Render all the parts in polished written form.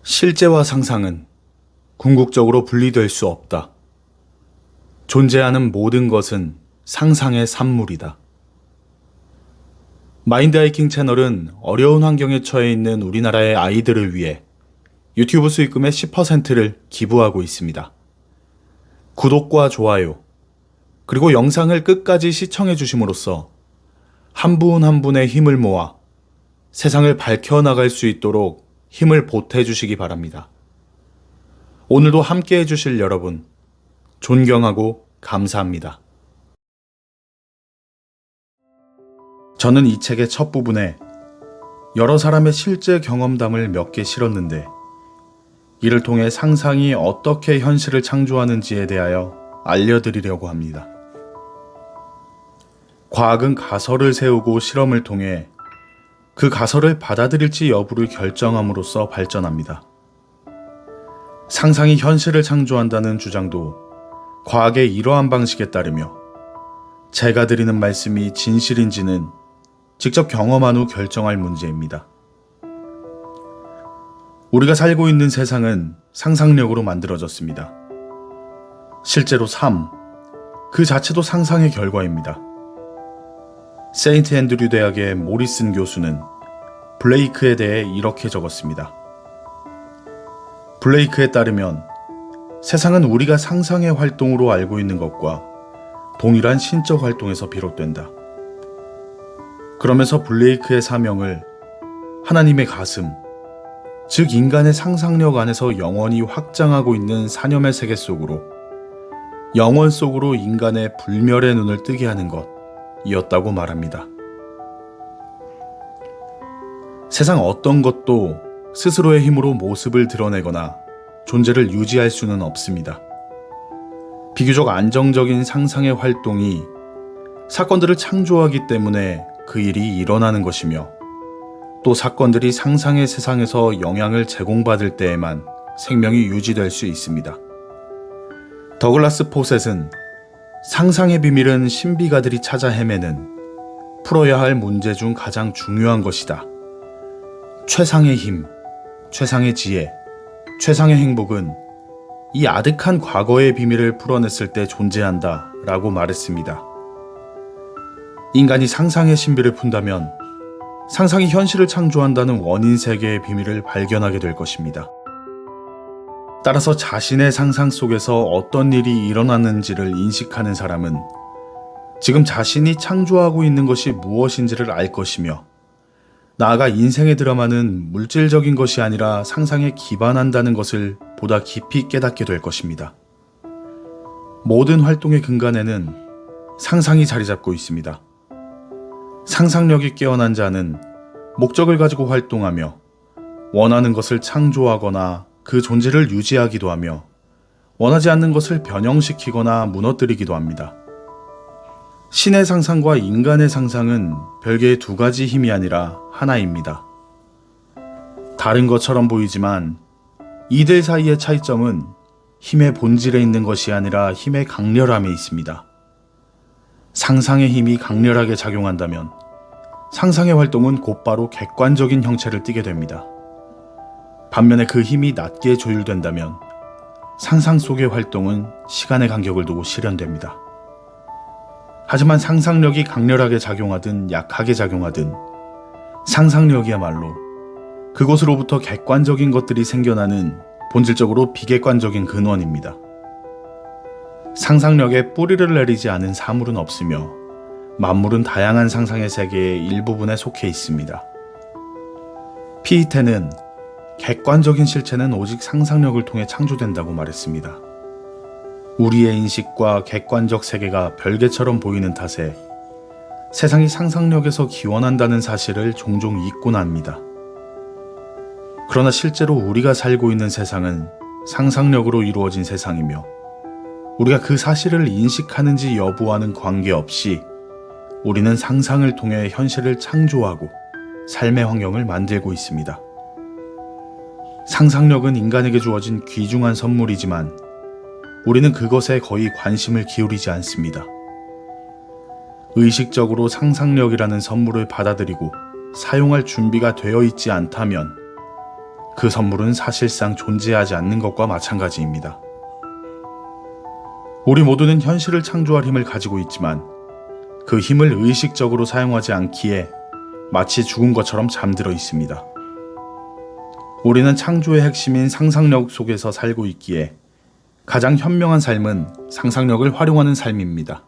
실제와 상상은 궁극적으로 분리될 수 없다. 존재하는 모든 것은 상상의 산물이다. 마인드 하이킹 채널은 어려운 환경에 처해 있는 우리나라의 아이들을 위해 유튜브 수익금의 10%를 기부하고 있습니다. 구독과 좋아요, 그리고 영상을 끝까지 시청해 주심으로써 한 분 한 분의 힘을 모아 세상을 밝혀나갈 수 있도록 힘을 보태 주시기 바랍니다. 오늘도 함께 해주실 여러분, 존경하고 감사합니다. 저는 이 책의 첫 부분에 여러 사람의 실제 경험담을 몇 개 실었는데, 이를 통해 상상이 어떻게 현실을 창조하는지에 대하여 알려드리려고 합니다. 과학은 가설을 세우고 실험을 통해 그 가설을 받아들일지 여부를 결정함으로써 발전합니다. 상상이 현실을 창조한다는 주장도 과학의 이러한 방식에 따르며, 제가 드리는 말씀이 진실인지는 직접 경험한 후 결정할 문제입니다. 우리가 살고 있는 세상은 상상력으로 만들어졌습니다. 실제로 삶, 그 자체도 상상의 결과입니다. 세인트 앤드류 대학의 모리슨 교수는 블레이크에 대해 이렇게 적었습니다. 블레이크에 따르면 세상은 우리가 상상의 활동으로 알고 있는 것과 동일한 신적 활동에서 비롯된다. 그러면서 블레이크의 사명을 하나님의 가슴, 즉 인간의 상상력 안에서 영원히 확장하고 있는 사념의 세계 속으로, 영원 속으로 인간의 불멸의 눈을 뜨게 하는 것이었다고 말합니다. 세상 어떤 것도 스스로의 힘으로 모습을 드러내거나 존재를 유지할 수는 없습니다. 비교적 안정적인 상상의 활동이 사건들을 창조하기 때문에 그 일이 일어나는 것이며, 또 사건들이 상상의 세상에서 영향을 제공받을 때에만 생명이 유지될 수 있습니다. 더글라스 포셋은 상상의 비밀은 신비가들이 찾아 헤매는 풀어야 할 문제 중 가장 중요한 것이다. 최상의 힘, 최상의 지혜, 최상의 행복은 이 아득한 과거의 비밀을 풀어냈을 때 존재한다 라고 말했습니다. 인간이 상상의 신비를 푼다면 상상이 현실을 창조한다는 원인 세계의 비밀을 발견하게 될 것입니다. 따라서 자신의 상상 속에서 어떤 일이 일어나는지를 인식하는 사람은 지금 자신이 창조하고 있는 것이 무엇인지를 알 것이며, 나아가 인생의 드라마는 물질적인 것이 아니라 상상에 기반한다는 것을 보다 깊이 깨닫게 될 것입니다. 모든 활동의 근간에는 상상이 자리 잡고 있습니다. 상상력이 깨어난 자는 목적을 가지고 활동하며 원하는 것을 창조하거나 그 존재를 유지하기도 하며, 원하지 않는 것을 변형시키거나 무너뜨리기도 합니다. 신의 상상과 인간의 상상은 별개의 두 가지 힘이 아니라 하나입니다. 다른 것처럼 보이지만 이들 사이의 차이점은 힘의 본질에 있는 것이 아니라 힘의 강렬함에 있습니다. 상상의 힘이 강렬하게 작용한다면 상상의 활동은 곧바로 객관적인 형체를 띠게 됩니다. 반면에 그 힘이 낮게 조율된다면 상상 속의 활동은 시간의 간격을 두고 실현됩니다. 하지만 상상력이 강렬하게 작용하든 약하게 작용하든 상상력이야말로 그곳으로부터 객관적인 것들이 생겨나는 본질적으로 비객관적인 근원입니다. 상상력에 뿌리를 내리지 않은 사물은 없으며, 만물은 다양한 상상의 세계의 일부분에 속해 있습니다. 피이테는 객관적인 실체는 오직 상상력을 통해 창조된다고 말했습니다. 우리의 인식과 객관적 세계가 별개처럼 보이는 탓에 세상이 상상력에서 기원한다는 사실을 종종 잊곤 합니다. 그러나 실제로 우리가 살고 있는 세상은 상상력으로 이루어진 세상이며, 우리가 그 사실을 인식하는지 여부와는 관계없이 우리는 상상을 통해 현실을 창조하고 삶의 환경을 만들고 있습니다. 상상력은 인간에게 주어진 귀중한 선물이지만 우리는 그것에 거의 관심을 기울이지 않습니다. 의식적으로 상상력이라는 선물을 받아들이고 사용할 준비가 되어 있지 않다면 그 선물은 사실상 존재하지 않는 것과 마찬가지입니다. 우리 모두는 현실을 창조할 힘을 가지고 있지만 그 힘을 의식적으로 사용하지 않기에 마치 죽은 것처럼 잠들어 있습니다. 우리는 창조의 핵심인 상상력 속에서 살고 있기에 가장 현명한 삶은 상상력을 활용하는 삶입니다.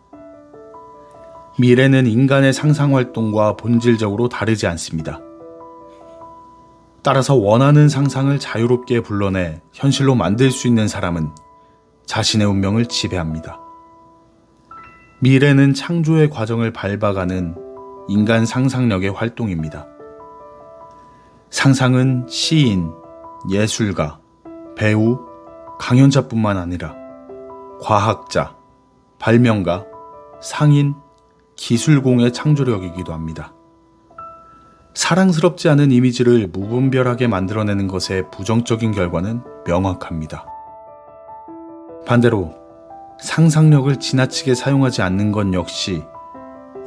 미래는 인간의 상상활동과 본질적으로 다르지 않습니다. 따라서 원하는 상상을 자유롭게 불러내 현실로 만들 수 있는 사람은 자신의 운명을 지배합니다. 미래는 창조의 과정을 밟아가는 인간 상상력의 활동입니다. 상상은 시인, 예술가, 배우, 강연자뿐만 아니라 과학자, 발명가, 상인, 기술공의 창조력이기도 합니다. 사랑스럽지 않은 이미지를 무분별하게 만들어내는 것의 부정적인 결과는 명확합니다. 반대로 상상력을 지나치게 사용하지 않는 것 역시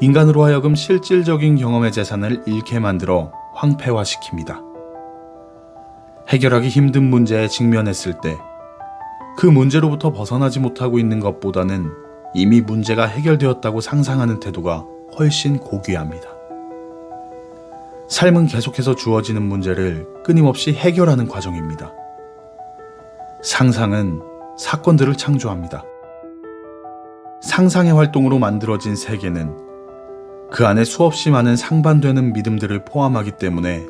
인간으로 하여금 실질적인 경험의 재산을 잃게 만들어 황폐화시킵니다. 해결하기 힘든 문제에 직면했을 때 그 문제로부터 벗어나지 못하고 있는 것보다는 이미 문제가 해결되었다고 상상하는 태도가 훨씬 고귀합니다. 삶은 계속해서 주어지는 문제를 끊임없이 해결하는 과정입니다. 상상은 사건들을 창조합니다. 상상의 활동으로 만들어진 세계는 그 안에 수없이 많은 상반되는 믿음들을 포함하기 때문에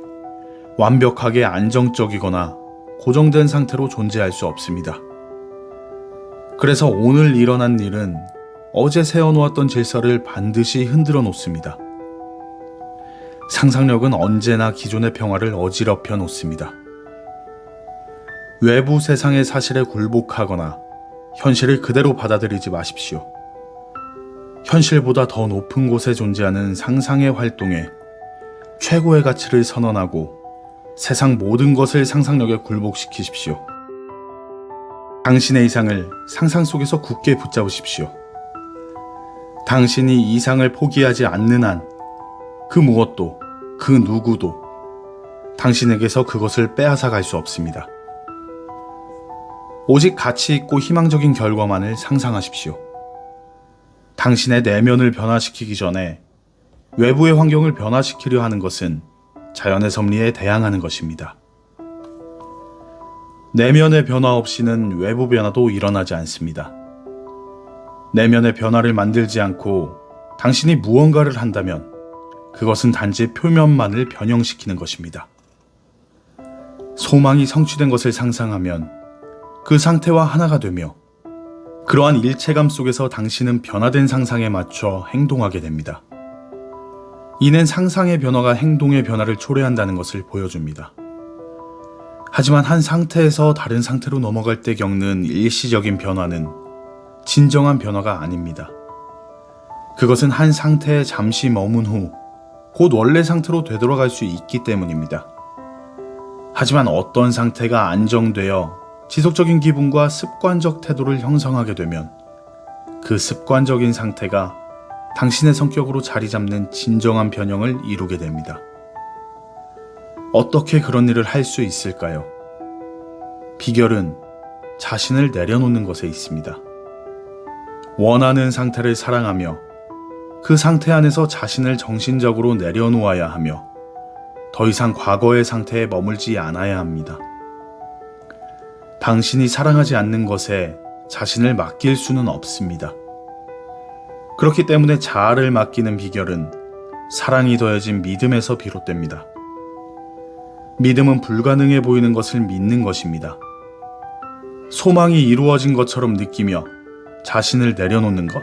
완벽하게 안정적이거나 고정된 상태로 존재할 수 없습니다. 그래서 오늘 일어난 일은 어제 세워놓았던 질서를 반드시 흔들어 놓습니다. 상상력은 언제나 기존의 평화를 어지럽혀 놓습니다. 외부 세상의 사실에 굴복하거나 현실을 그대로 받아들이지 마십시오. 현실보다 더 높은 곳에 존재하는 상상의 활동에 최고의 가치를 선언하고 세상 모든 것을 상상력에 굴복시키십시오. 당신의 이상을 상상 속에서 굳게 붙잡으십시오. 당신이 이상을 포기하지 않는 한 그 무엇도 그 누구도 당신에게서 그것을 빼앗아 갈 수 없습니다. 오직 가치 있고 희망적인 결과만을 상상하십시오. 당신의 내면을 변화시키기 전에 외부의 환경을 변화시키려 하는 것은 자연의 섭리에 대항하는 것입니다. 내면의 변화 없이는 외부 변화도 일어나지 않습니다. 내면의 변화를 만들지 않고 당신이 무언가를 한다면 그것은 단지 표면만을 변형시키는 것입니다. 소망이 성취된 것을 상상하면 그 상태와 하나가 되며 그러한 일체감 속에서 당신은 변화된 상상에 맞춰 행동하게 됩니다. 이는 상상의 변화가 행동의 변화를 초래한다는 것을 보여줍니다. 하지만 한 상태에서 다른 상태로 넘어갈 때 겪는 일시적인 변화는 진정한 변화가 아닙니다. 그것은 한 상태에 잠시 머문 후 곧 원래 상태로 되돌아갈 수 있기 때문입니다. 하지만 어떤 상태가 안정되어 지속적인 기분과 습관적 태도를 형성하게 되면 그 습관적인 상태가 당신의 성격으로 자리 잡는 진정한 변형을 이루게 됩니다. 어떻게 그런 일을 할 수 있을까요? 비결은 자신을 내려놓는 것에 있습니다. 원하는 상태를 사랑하며 그 상태 안에서 자신을 정신적으로 내려놓아야 하며 더 이상 과거의 상태에 머물지 않아야 합니다. 당신이 사랑하지 않는 것에 자신을 맡길 수는 없습니다. 그렇기 때문에 자아를 맡기는 비결은 사랑이 더해진 믿음에서 비롯됩니다. 믿음은 불가능해 보이는 것을 믿는 것입니다. 소망이 이루어진 것처럼 느끼며 자신을 내려놓는 것.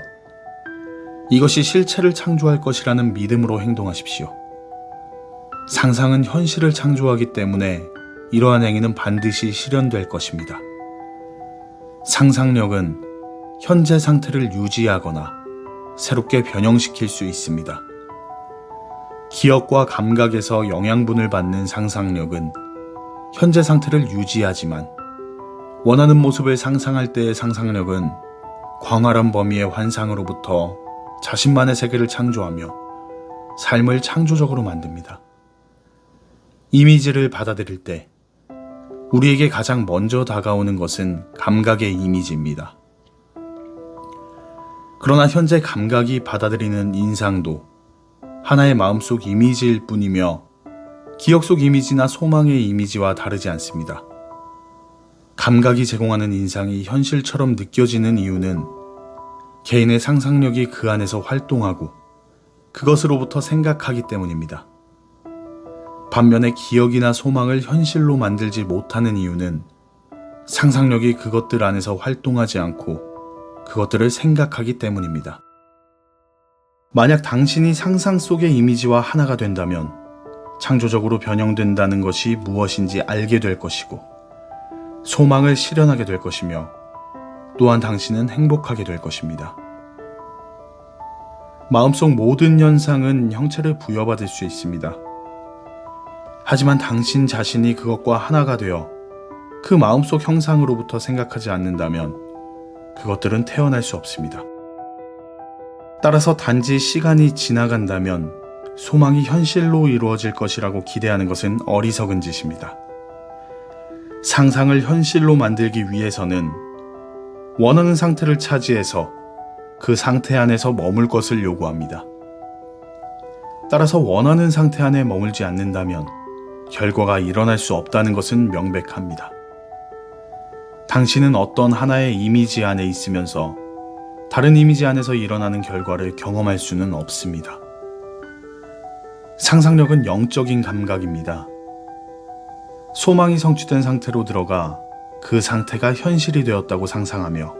이것이 실체를 창조할 것이라는 믿음으로 행동하십시오. 상상은 현실을 창조하기 때문에 이러한 행위는 반드시 실현될 것입니다. 상상력은 현재 상태를 유지하거나 새롭게 변형시킬 수 있습니다. 기억과 감각에서 영양분을 받는 상상력은 현재 상태를 유지하지만 원하는 모습을 상상할 때의 상상력은 광활한 범위의 환상으로부터 자신만의 세계를 창조하며 삶을 창조적으로 만듭니다. 이미지를 받아들일 때 우리에게 가장 먼저 다가오는 것은 감각의 이미지입니다. 그러나 현재 감각이 받아들이는 인상도 하나의 마음속 이미지일 뿐이며 기억 속 이미지나 소망의 이미지와 다르지 않습니다. 감각이 제공하는 인상이 현실처럼 느껴지는 이유는 개인의 상상력이 그 안에서 활동하고 그것으로부터 생각하기 때문입니다. 반면에 기억이나 소망을 현실로 만들지 못하는 이유는 상상력이 그것들 안에서 활동하지 않고 그것들을 생각하기 때문입니다. 만약 당신이 상상 속의 이미지와 하나가 된다면 창조적으로 변형된다는 것이 무엇인지 알게 될 것이고 소망을 실현하게 될 것이며 또한 당신은 행복하게 될 것입니다. 마음속 모든 현상은 형체를 부여받을 수 있습니다. 하지만 당신 자신이 그것과 하나가 되어 그 마음속 형상으로부터 생각하지 않는다면 그것들은 태어날 수 없습니다. 따라서 단지 시간이 지나간다면 소망이 현실로 이루어질 것이라고 기대하는 것은 어리석은 짓입니다. 상상을 현실로 만들기 위해서는 원하는 상태를 차지해서 그 상태 안에서 머물 것을 요구합니다. 따라서 원하는 상태 안에 머물지 않는다면 결과가 일어날 수 없다는 것은 명백합니다. 당신은 어떤 하나의 이미지 안에 있으면서 다른 이미지 안에서 일어나는 결과를 경험할 수는 없습니다. 상상력은 영적인 감각입니다. 소망이 성취된 상태로 들어가 그 상태가 현실이 되었다고 상상하며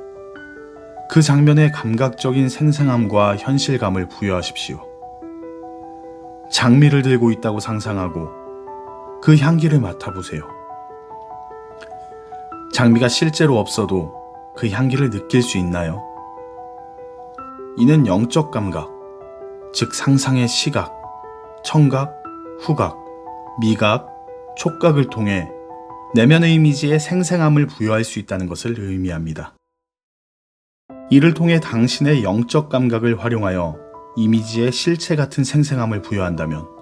그 장면에 감각적인 생생함과 현실감을 부여하십시오. 장미를 들고 있다고 상상하고 그 향기를 맡아보세요. 장미가 실제로 없어도 그 향기를 느낄 수 있나요? 이는 영적 감각, 즉 상상의 시각, 청각, 후각, 미각, 촉각을 통해 내면의 이미지에 생생함을 부여할 수 있다는 것을 의미합니다. 이를 통해 당신의 영적 감각을 활용하여 이미지에 실체 같은 생생함을 부여한다면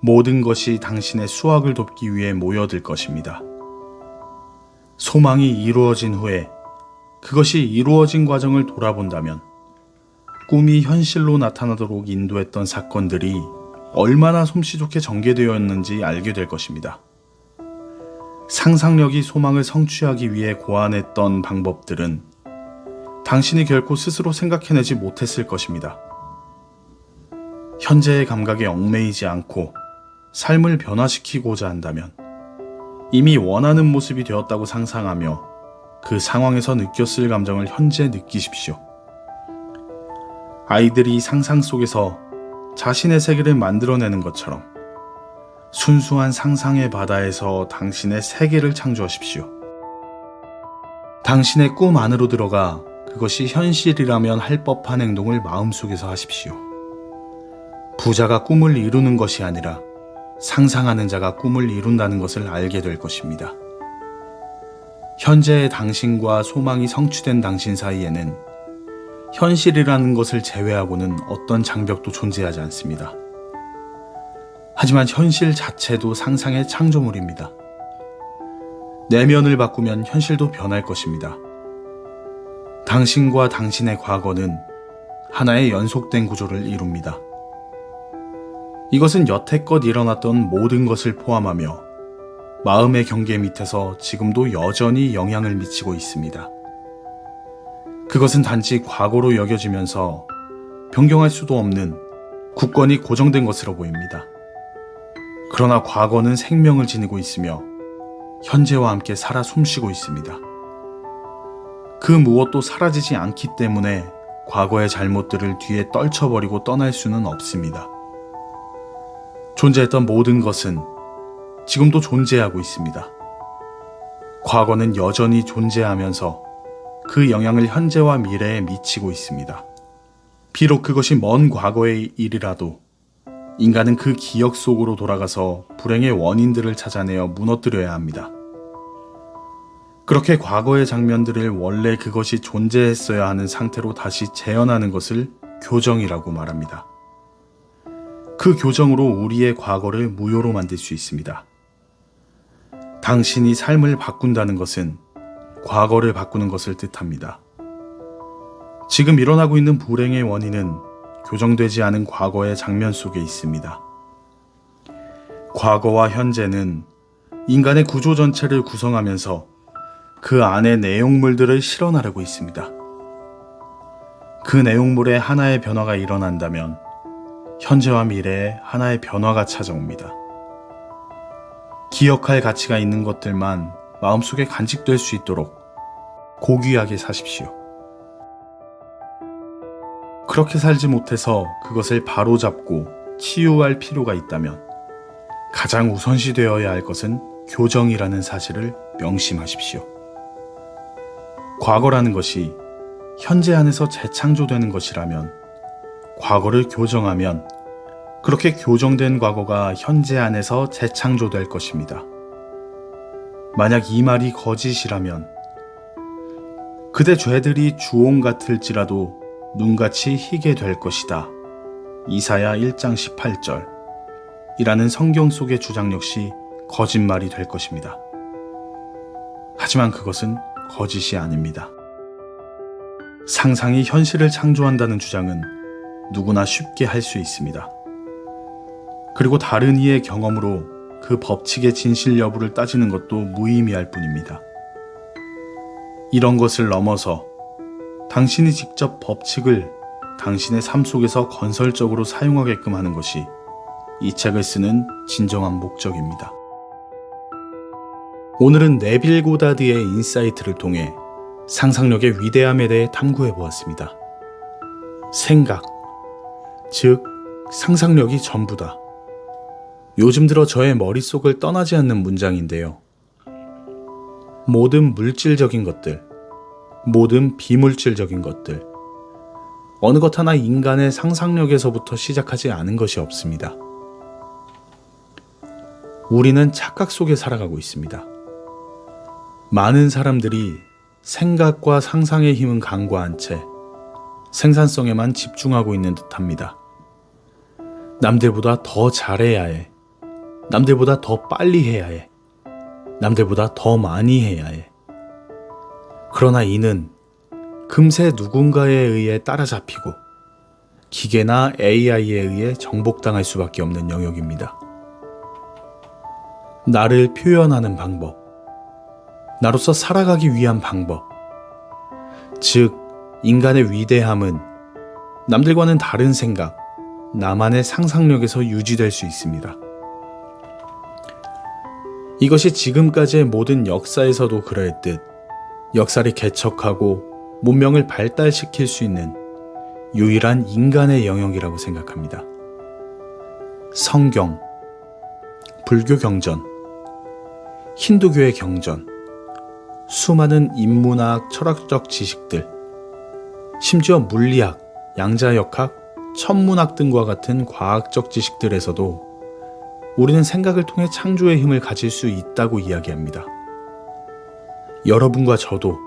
모든 것이 당신의 수확을 돕기 위해 모여들 것입니다. 소망이 이루어진 후에 그것이 이루어진 과정을 돌아본다면 꿈이 현실로 나타나도록 인도했던 사건들이 얼마나 솜씨 좋게 전개되었는지 알게 될 것입니다. 상상력이 소망을 성취하기 위해 고안했던 방법들은 당신이 결코 스스로 생각해내지 못했을 것입니다. 현재의 감각에 얽매이지 않고 삶을 변화시키고자 한다면 이미 원하는 모습이 되었다고 상상하며 그 상황에서 느꼈을 감정을 현재 느끼십시오. 아이들이 상상 속에서 자신의 세계를 만들어내는 것처럼 순수한 상상의 바다에서 당신의 세계를 창조하십시오. 당신의 꿈 안으로 들어가 그것이 현실이라면 할 법한 행동을 마음속에서 하십시오. 부자가 꿈을 이루는 것이 아니라 상상하는 자가 꿈을 이룬다는 것을 알게 될 것입니다. 현재의 당신과 소망이 성취된 당신 사이에는 현실이라는 것을 제외하고는 어떤 장벽도 존재하지 않습니다. 하지만 현실 자체도 상상의 창조물입니다. 내면을 바꾸면 현실도 변할 것입니다. 당신과 당신의 과거는 하나의 연속된 구조를 이룹니다. 이것은 여태껏 일어났던 모든 것을 포함하며 마음의 경계 밑에서 지금도 여전히 영향을 미치고 있습니다. 그것은 단지 과거로 여겨지면서 변경할 수도 없는 굳건히 고정된 것으로 보입니다. 그러나 과거는 생명을 지니고 있으며 현재와 함께 살아 숨쉬고 있습니다. 그 무엇도 사라지지 않기 때문에 과거의 잘못들을 뒤에 떨쳐버리고 떠날 수는 없습니다. 존재했던 모든 것은 지금도 존재하고 있습니다. 과거는 여전히 존재하면서 그 영향을 현재와 미래에 미치고 있습니다. 비록 그것이 먼 과거의 일이라도 인간은 그 기억 속으로 돌아가서 불행의 원인들을 찾아내어 무너뜨려야 합니다. 그렇게 과거의 장면들을 원래 그것이 존재했어야 하는 상태로 다시 재현하는 것을 교정이라고 말합니다. 그 교정으로 우리의 과거를 무효로 만들 수 있습니다. 당신이 삶을 바꾼다는 것은 과거를 바꾸는 것을 뜻합니다. 지금 일어나고 있는 불행의 원인은 교정되지 않은 과거의 장면 속에 있습니다. 과거와 현재는 인간의 구조 전체를 구성하면서 그 안의 내용물들을 실현하려고 있습니다. 그 내용물에 하나의 변화가 일어난다면 현재와 미래에 하나의 변화가 찾아옵니다. 기억할 가치가 있는 것들만 마음속에 간직될 수 있도록 고귀하게 사십시오. 그렇게 살지 못해서 그것을 바로잡고 치유할 필요가 있다면 가장 우선시되어야 할 것은 교정이라는 사실을 명심하십시오. 과거라는 것이 현재 안에서 재창조되는 것이라면 과거를 교정하면 그렇게 교정된 과거가 현재 안에서 재창조될 것입니다. 만약 이 말이 거짓이라면 그대 죄들이 주홍 같을지라도 눈같이 희게 될 것이다. 이사야 1장 18절 이라는 성경 속의 주장 역시 거짓말이 될 것입니다. 하지만 그것은 거짓이 아닙니다. 상상이 현실을 창조한다는 주장은 누구나 쉽게 할 수 있습니다. 그리고 다른 이의 경험으로 그 법칙의 진실 여부를 따지는 것도 무의미할 뿐입니다. 이런 것을 넘어서 당신이 직접 법칙을 당신의 삶 속에서 건설적으로 사용하게끔 하는 것이 이 책을 쓰는 진정한 목적입니다. 오늘은 네빌 고다드의 인사이트를 통해 상상력의 위대함에 대해 탐구해 보았습니다. 생각, 즉 상상력이 전부다. 요즘 들어 저의 머릿속을 떠나지 않는 문장인데요. 모든 물질적인 것들, 모든 비물질적인 것들, 어느 것 하나 인간의 상상력에서부터 시작하지 않은 것이 없습니다. 우리는 착각 속에 살아가고 있습니다. 많은 사람들이 생각과 상상의 힘은 간과한 채 생산성에만 집중하고 있는 듯합니다. 남들보다 더 잘해야 해. 남들보다 더 빨리 해야 해. 남들보다 더 많이 해야 해. 그러나 이는 금세 누군가에 의해 따라잡히고 기계나 AI에 의해 정복당할 수밖에 없는 영역입니다. 나를 표현하는 방법, 나로서 살아가기 위한 방법, 즉 인간의 위대함은 남들과는 다른 생각, 나만의 상상력에서 유지될 수 있습니다. 이것이 지금까지의 모든 역사에서도 그럴듯 역사를 개척하고 문명을 발달시킬 수 있는 유일한 인간의 영역이라고 생각합니다. 성경, 불교 경전, 힌두교의 경전, 수많은 인문학, 철학적 지식들, 심지어 물리학, 양자역학, 천문학 등과 같은 과학적 지식들에서도 우리는 생각을 통해 창조의 힘을 가질 수 있다고 이야기합니다. 여러분과 저도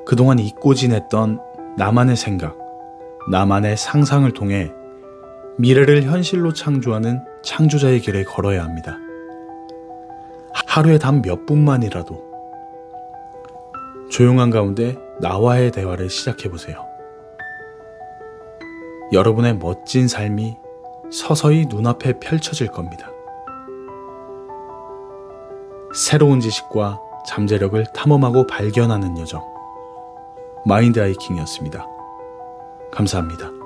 그동안 잊고 지냈던 나만의 생각, 나만의 상상을 통해 미래를 현실로 창조하는 창조자의 길을 걸어야 합니다. 하루에 단 몇 분만이라도 조용한 가운데 나와의 대화를 시작해보세요. 여러분의 멋진 삶이 서서히 눈앞에 펼쳐질 겁니다. 새로운 지식과 잠재력을 탐험하고 발견하는 여정, 마인드 하이킹이었습니다. 감사합니다.